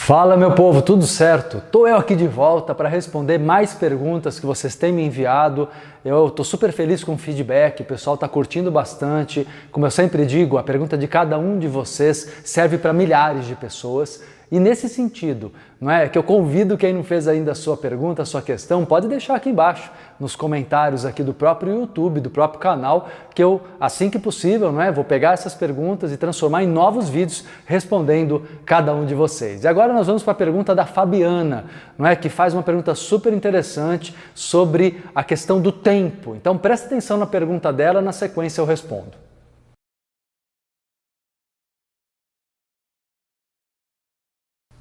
Fala, meu povo, tudo certo? Tô eu aqui de volta para responder mais perguntas que vocês têm me enviado. Eu tô super feliz com o feedback, o pessoal tá curtindo bastante. Como eu sempre digo, a pergunta de cada um de vocês serve para milhares de pessoas. E nesse sentido, não é que eu convido quem não fez ainda a sua pergunta, a sua questão, pode deixar aqui embaixo, nos comentários aqui do próprio YouTube, do próprio canal, que eu, assim que possível, não é, vou pegar essas perguntas e transformar em novos vídeos respondendo cada um de vocês. E agora nós vamos para a pergunta da Fabiana, não é, que faz uma pergunta super interessante sobre a questão do tempo. Então presta atenção na pergunta dela, na sequência eu respondo.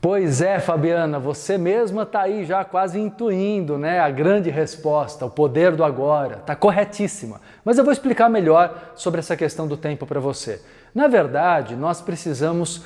Pois é, Fabiana, você mesma está aí já quase intuindo, né, a grande resposta, o poder do agora. Está corretíssima. Mas eu vou explicar melhor sobre essa questão do tempo para você. Na verdade, nós precisamos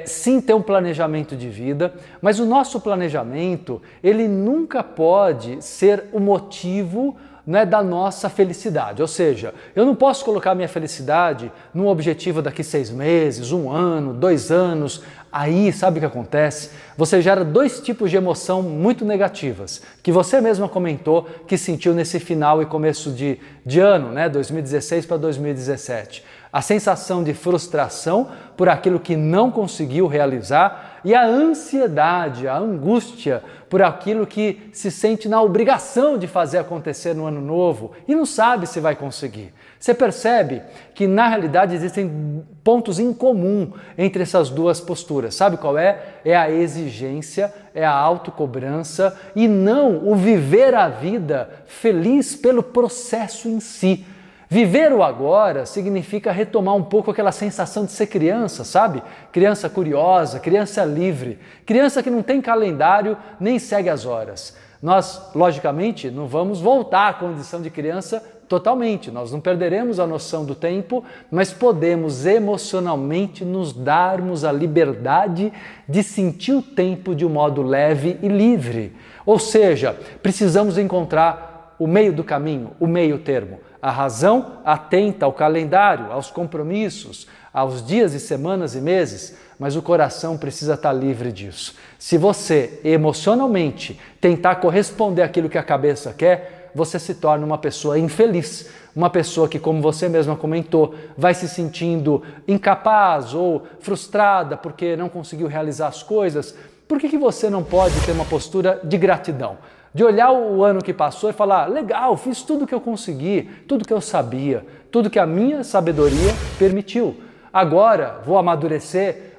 sim ter um planejamento de vida, mas o nosso planejamento, ele nunca pode ser o motivo, né, da nossa felicidade. Ou seja, eu não posso colocar minha felicidade num objetivo daqui 6 meses, 1 ano, 2 anos. Aí, sabe o que acontece? Você gera 2 tipos de emoção muito negativas, que você mesma comentou que sentiu nesse final e começo de ano, né, 2016 para 2017. A sensação de frustração por aquilo que não conseguiu realizar e a ansiedade, a angústia por aquilo que se sente na obrigação de fazer acontecer no ano novo e não sabe se vai conseguir. Você percebe que na realidade existem pontos em comum entre essas duas posturas. Sabe qual é? É a exigência, é a autocobrança e não o viver a vida feliz pelo processo em si. Viver o agora significa retomar um pouco aquela sensação de ser criança, sabe? Criança curiosa, criança livre, criança que não tem calendário nem segue as horas. Nós, logicamente, não vamos voltar à condição de criança totalmente, nós não perderemos a noção do tempo, mas podemos emocionalmente nos darmos a liberdade de sentir o tempo de um modo leve e livre. Ou seja, precisamos encontrar o meio do caminho, o meio termo. A razão atenta ao calendário, aos compromissos, aos dias e semanas e meses, mas o coração precisa estar livre disso. Se você emocionalmente tentar corresponder àquilo que a cabeça quer, você se torna uma pessoa infeliz, uma pessoa que, como você mesma comentou, vai se sentindo incapaz ou frustrada porque não conseguiu realizar as coisas. Por que você não pode ter uma postura de gratidão? De olhar o ano que passou e falar, legal, fiz tudo que eu consegui, tudo que eu sabia, tudo que a minha sabedoria permitiu. Agora vou amadurecer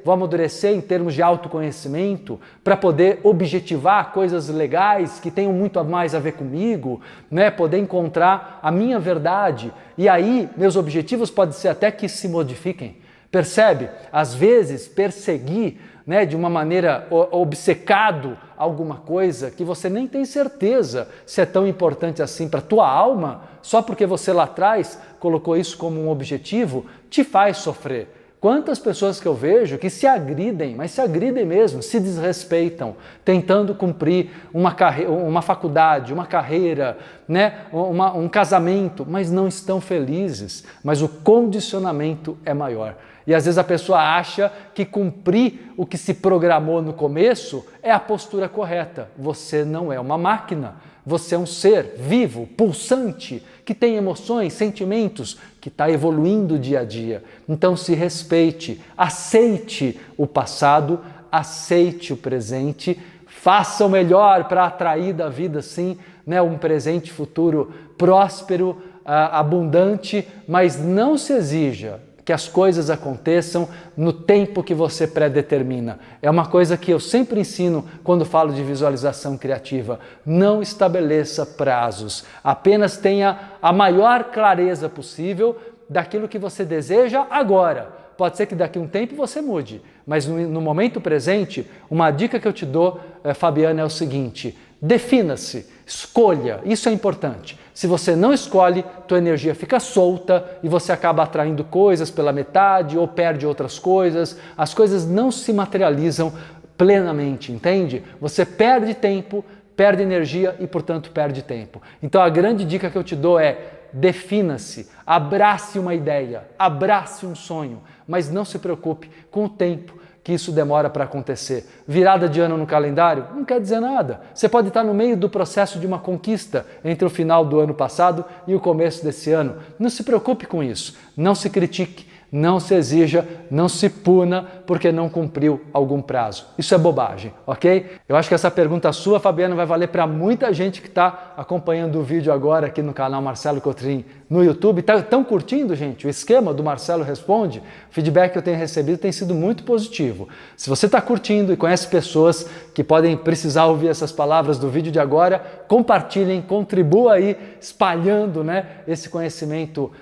em termos de autoconhecimento para poder objetivar coisas legais que tenham muito mais a ver comigo, né? Poder encontrar a minha verdade. E aí meus objetivos podem ser até que se modifiquem. Percebe? Às vezes perseguir, né, de uma maneira obcecado alguma coisa que você nem tem certeza se é tão importante assim para a tua alma, só porque você lá atrás colocou isso como um objetivo, te faz sofrer. Quantas pessoas que eu vejo que se agridem, mas se agridem mesmo, se desrespeitam, tentando cumprir uma faculdade, uma carreira, né, um casamento, mas não estão felizes, mas o condicionamento é maior. E às vezes a pessoa acha que cumprir o que se programou no começo é a postura correta. Você não é uma máquina, você é um ser vivo, pulsante, que tem emoções, sentimentos, que está evoluindo dia a dia. Então se respeite, aceite o passado, aceite o presente, faça o melhor para atrair da vida sim, né, um presente futuro próspero, abundante, mas não se exija que as coisas aconteçam no tempo que você predetermina. É uma coisa que eu sempre ensino quando falo de visualização criativa. Não estabeleça prazos, apenas tenha a maior clareza possível daquilo que você deseja agora. Pode ser que daqui a um tempo você mude, mas no momento presente, uma dica que eu te dou, Fabiana, é o seguinte: defina-se, escolha, isso é importante. Se você não escolhe, tua energia fica solta e você acaba atraindo coisas pela metade ou perde outras coisas. As coisas não se materializam plenamente, entende? Você perde tempo, perde energia e, portanto, perde tempo. Então a grande dica que eu te dou é: defina-se, abrace uma ideia, abrace um sonho, mas não se preocupe com o tempo que isso demora para acontecer. Virada de ano no calendário não quer dizer nada. Você pode estar no meio do processo de uma conquista entre o final do ano passado e o começo desse ano. Não se preocupe com isso. Não se critique. Não se exija, não se puna porque não cumpriu algum prazo. Isso é bobagem, ok? Eu acho que essa pergunta sua, Fabiano, vai valer para muita gente que está acompanhando o vídeo agora aqui no canal Marcelo Cotrim no YouTube. Estão curtindo, gente, o esquema do Marcelo Responde? O feedback que eu tenho recebido tem sido muito positivo. Se você está curtindo e conhece pessoas que podem precisar ouvir essas palavras do vídeo de agora, compartilhem, contribua aí, espalhando, né, esse conhecimento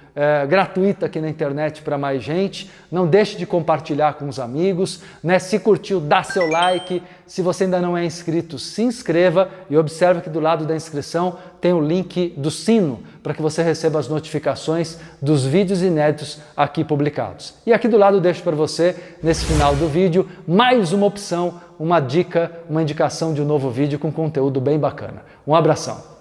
gratuito aqui na internet para mais gente. Não deixe de compartilhar com os amigos, né? Se curtiu, dá seu like. Se você ainda não é inscrito, se inscreva e observe que do lado da inscrição tem o link do sino para que você receba as notificações dos vídeos inéditos aqui publicados. E aqui do lado eu deixo para você, nesse final do vídeo, mais uma opção, uma dica, uma indicação de um novo vídeo com conteúdo bem bacana. Um abração!